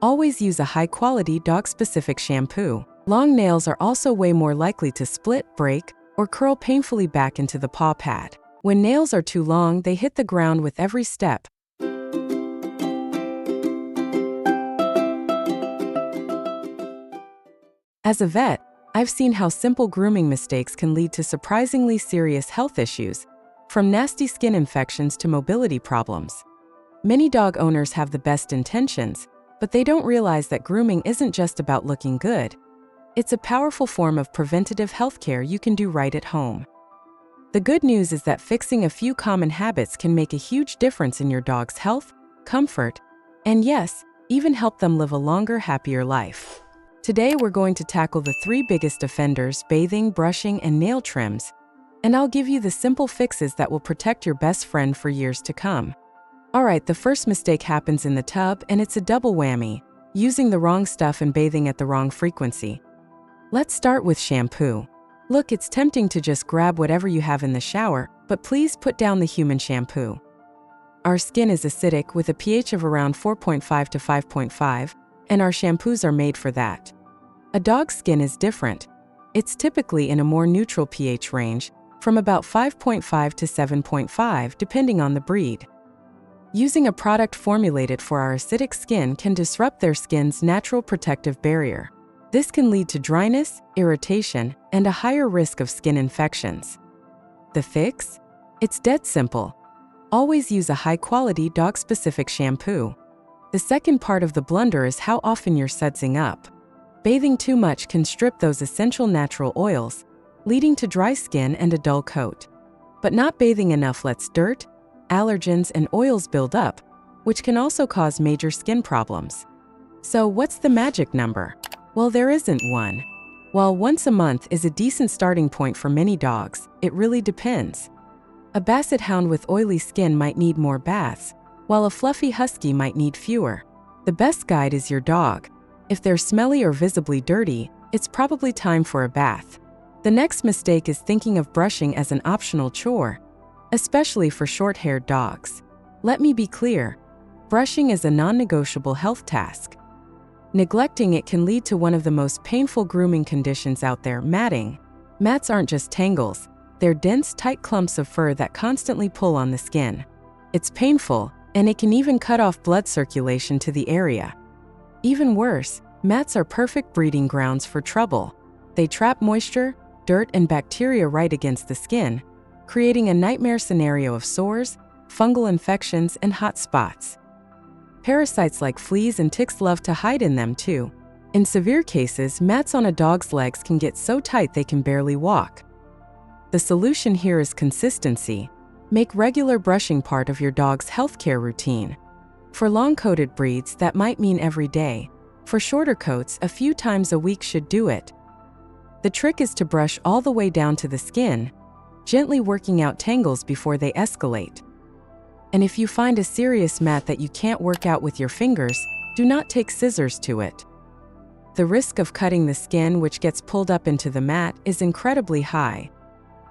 Always use a high-quality dog-specific shampoo. Long nails are also way more likely to split, break, or curl painfully back into the paw pad. When nails are too long, they hit the ground with every step. As a vet, I've seen how simple grooming mistakes can lead to surprisingly serious health issues, from nasty skin infections to mobility problems. Many dog owners have the best intentions, but they don't realize that grooming isn't just about looking good. It's a powerful form of preventative healthcare you can do right at home. The good news is that fixing a few common habits can make a huge difference in your dog's health, comfort, and yes, even help them live a longer, happier life. Today we're going to tackle the 3 biggest offenders: bathing, brushing, and nail trims, and I'll give you the simple fixes that will protect your best friend for years to come. Alright, the first mistake happens in the tub, and it's a double whammy: using the wrong stuff and bathing at the wrong frequency. Let's start with shampoo. Look, it's tempting to just grab whatever you have in the shower, but please put down the human shampoo. Our skin is acidic with a pH of around 4.5 to 5.5, and our shampoos are made for that. A dog's skin is different. It's typically in a more neutral pH range, from about 5.5 to 7.5, depending on the breed. Using a product formulated for our acidic skin can disrupt their skin's natural protective barrier. This can lead to dryness, irritation, and a higher risk of skin infections. The fix? It's dead simple. Always use a high-quality dog-specific shampoo. The second part of the blunder is how often you're sudsing up. Bathing too much can strip those essential natural oils, leading to dry skin and a dull coat. But not bathing enough lets dirt, allergens, and oils build up, which can also cause major skin problems. So what's the magic number? Well, there isn't one. While once a month is a decent starting point for many dogs, it really depends. A basset hound with oily skin might need more baths, while a fluffy husky might need fewer. The best guide is your dog. If they're smelly or visibly dirty, it's probably time for a bath. The next mistake is thinking of brushing as an optional chore, especially for short-haired dogs. Let me be clear, brushing is a non-negotiable health task. Neglecting it can lead to one of the most painful grooming conditions out there: matting. Mats aren't just tangles, they're dense, tight clumps of fur that constantly pull on the skin. It's painful, and it can even cut off blood circulation to the area. Even worse, mats are perfect breeding grounds for trouble. They trap moisture, dirt, and bacteria right against the skin, creating a nightmare scenario of sores, fungal infections, and hot spots. Parasites like fleas and ticks love to hide in them too. In severe cases, mats on a dog's legs can get so tight they can barely walk. The solution here is consistency. Make regular brushing part of your dog's healthcare routine. For long-coated breeds, that might mean every day. For shorter coats, a few times a week should do it. The trick is to brush all the way down to the skin, gently working out tangles before they escalate. And if you find a serious mat that you can't work out with your fingers, do not take scissors to it. The risk of cutting the skin, which gets pulled up into the mat, is incredibly high.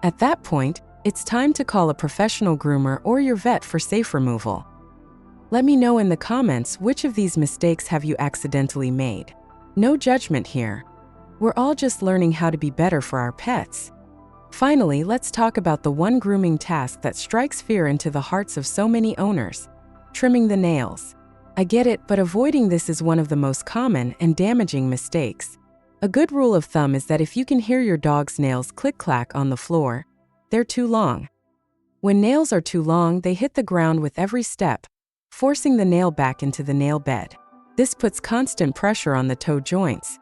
At that point, it's time to call a professional groomer or your vet for safe removal. Let me know in the comments which of these mistakes have you accidentally made. No judgment here. We're all just learning how to be better for our pets. Finally, let's talk about the one grooming task that strikes fear into the hearts of so many owners: trimming the nails. I get it, but avoiding this is one of the most common and damaging mistakes. A good rule of thumb is that if you can hear your dog's nails click-clack on the floor, they're too long. When nails are too long, they hit the ground with every step, forcing the nail back into the nail bed. This puts constant pressure on the toe joints.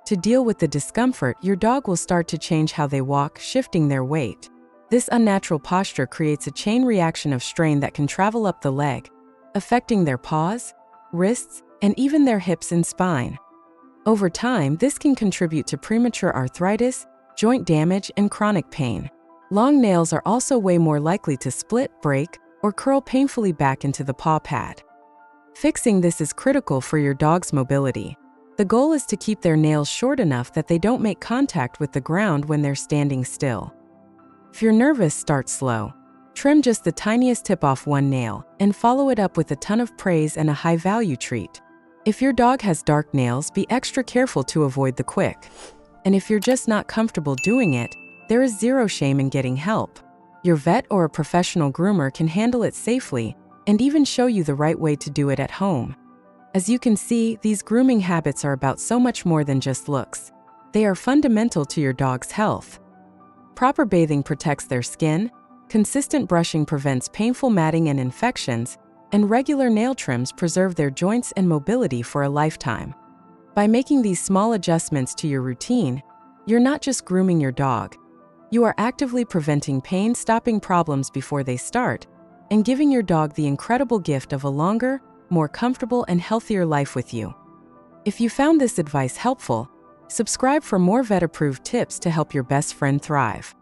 To deal with the discomfort, your dog will start to change how they walk, shifting their weight. This unnatural posture creates a chain reaction of strain that can travel up the leg, affecting their paws, wrists, and even their hips and spine. Over time, this can contribute to premature arthritis, joint damage, and chronic pain. Long nails are also way more likely to split, break, or curl painfully back into the paw pad. Fixing this is critical for your dog's mobility. The goal is to keep their nails short enough that they don't make contact with the ground when they're standing still. If you're nervous, start slow. Trim just the tiniest tip off one nail, and follow it up with a ton of praise and a high-value treat. If your dog has dark nails, be extra careful to avoid the quick. And if you're just not comfortable doing it, there is zero shame in getting help. Your vet or a professional groomer can handle it safely and even show you the right way to do it at home. As you can see, these grooming habits are about so much more than just looks. They are fundamental to your dog's health. Proper bathing protects their skin, consistent brushing prevents painful matting and infections, and regular nail trims preserve their joints and mobility for a lifetime. By making these small adjustments to your routine, you're not just grooming your dog. You are actively preventing pain, stopping problems before they start, and giving your dog the incredible gift of a longer, more comfortable and healthier life with you. If you found this advice helpful, subscribe for more vet-approved tips to help your best friend thrive.